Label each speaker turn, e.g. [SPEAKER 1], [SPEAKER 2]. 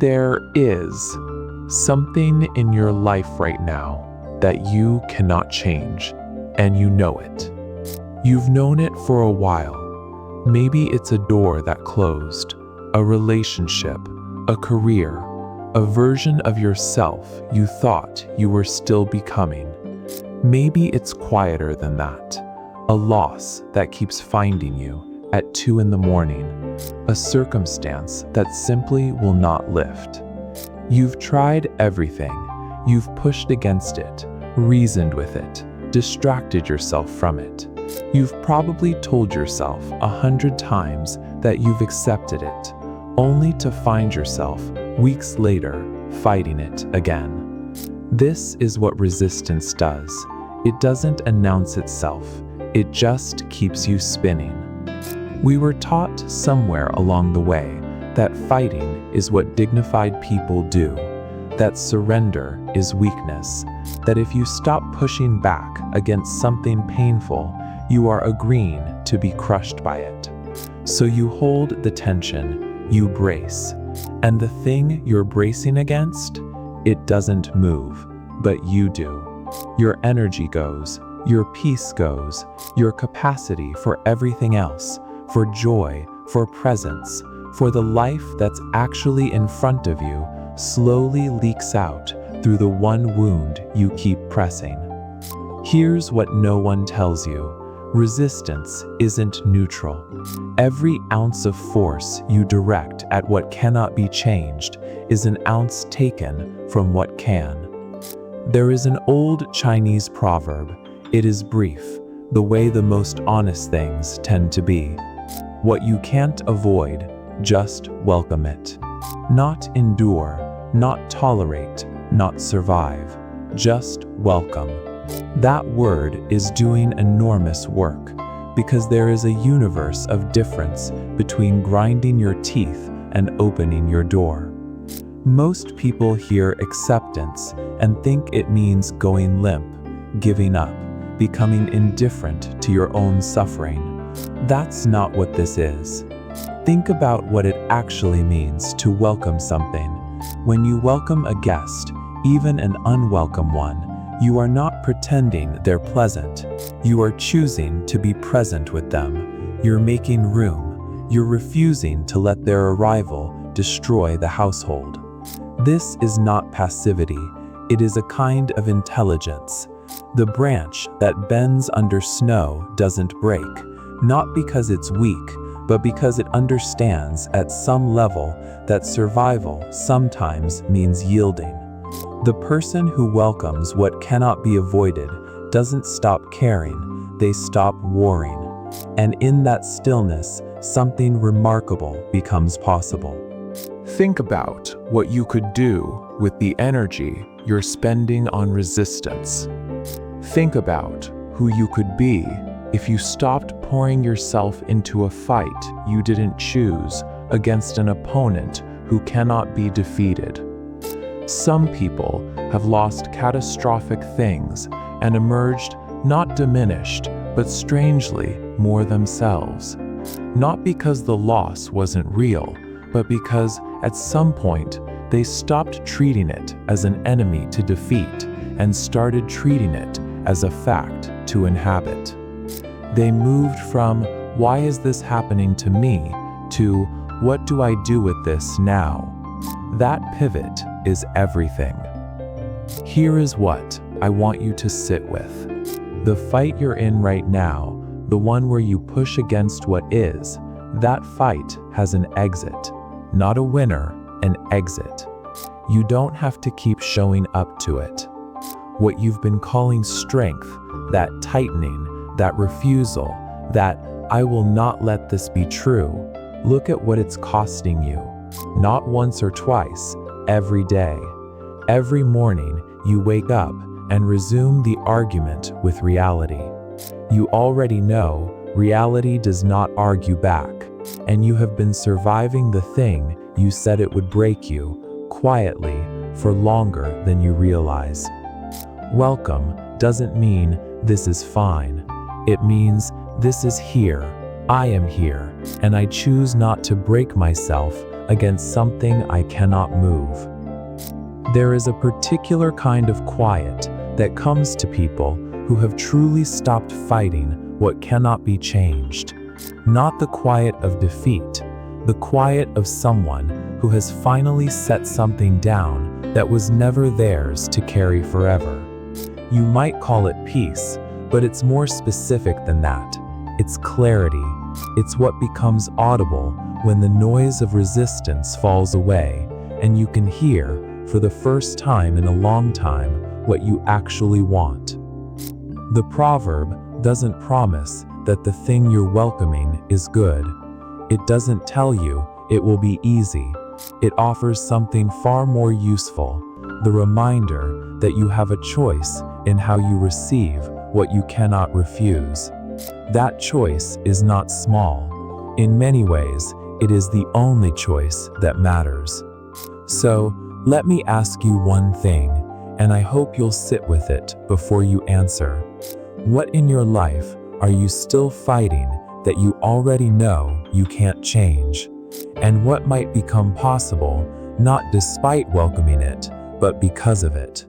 [SPEAKER 1] There is something in your life right now that you cannot change, and you know it. You've known it for a while. Maybe it's a door that closed, a relationship, a career, a version of yourself you thought you were still becoming. Maybe it's quieter than that, a loss that keeps finding you at 2 in the morning, a circumstance that simply will not lift. You've tried everything. You've pushed against it, reasoned with it, distracted yourself from it. You've probably told yourself 100 times that you've accepted it, only to find yourself weeks later fighting it again. This is what resistance does. It doesn't announce itself. It just keeps you spinning. We were taught somewhere along the way that fighting is what dignified people do, that surrender is weakness, that if you stop pushing back against something painful, you are agreeing to be crushed by it. So you hold the tension, you brace, and the thing you're bracing against, it doesn't move, but you do. Your energy goes, your peace goes, your capacity for everything else, for joy, for presence, for the life that's actually in front of you, slowly leaks out through the one wound you keep pressing. Here's what no one tells you. Resistance isn't neutral. Every ounce of force you direct at what cannot be changed is an ounce taken from what can. There is an old Chinese proverb. It is brief, the way the most honest things tend to be. What you can't avoid, just welcome it. Not endure, not tolerate, not survive, just welcome. That word is doing enormous work because there is a universe of difference between grinding your teeth and opening your door. Most people hear acceptance and think it means going limp, giving up, becoming indifferent to your own suffering. That's not what this is. Think about what it actually means to welcome something. When you welcome a guest, even an unwelcome one, you are not pretending they're pleasant. You are choosing to be present with them. You're making room. You're refusing to let their arrival destroy the household. This is not passivity. It is a kind of intelligence. The branch that bends under snow doesn't break, not because it's weak, but because it understands at some level that survival sometimes means yielding. The person who welcomes what cannot be avoided doesn't stop caring, they stop warring. And in that stillness, something remarkable becomes possible. Think about what you could do with the energy you're spending on resistance. Think about who you could be if you stopped pouring yourself into a fight you didn't choose against an opponent who cannot be defeated. Some people have lost catastrophic things and emerged not diminished, but strangely more themselves. Not because the loss wasn't real, but because at some point they stopped treating it as an enemy to defeat and started treating it as a fact to inhabit. They moved from, "Why is this happening to me?" to, "What do I do with this now?" That pivot is everything. Here is what I want you to sit with. The fight you're in right now, the one where you push against what is, that fight has an exit. Not a winner, an exit. You don't have to keep showing up to it. What you've been calling strength, that tightening, that refusal, that "I will not let this be true," look at what it's costing you. Not once or twice, every day. Every morning, you wake up and resume the argument with reality. You already know reality does not argue back, and you have been surviving the thing you said it would break you, quietly, for longer than you realize. Welcome doesn't mean "this is fine." It means "this is here, I am here, and I choose not to break myself against something I cannot move. There is a particular kind of quiet that comes to people who have truly stopped fighting what cannot be changed. Not the quiet of defeat, the quiet of someone who has finally set something down that was never theirs to carry forever. You might call it peace, but it's more specific than that. It's clarity. It's what becomes audible when the noise of resistance falls away, and you can hear, for the first time in a long time, what you actually want. The proverb doesn't promise that the thing you're welcoming is good. It doesn't tell you it will be easy. It offers something far more useful, the reminder that you have a choice in how you receive what you cannot refuse. That choice is not small. In many ways, it is the only choice that matters. So, let me ask you one thing, and I hope you'll sit with it before you answer. What in your life are you still fighting that you already know you can't change? And what might become possible, not despite welcoming it, but because of it?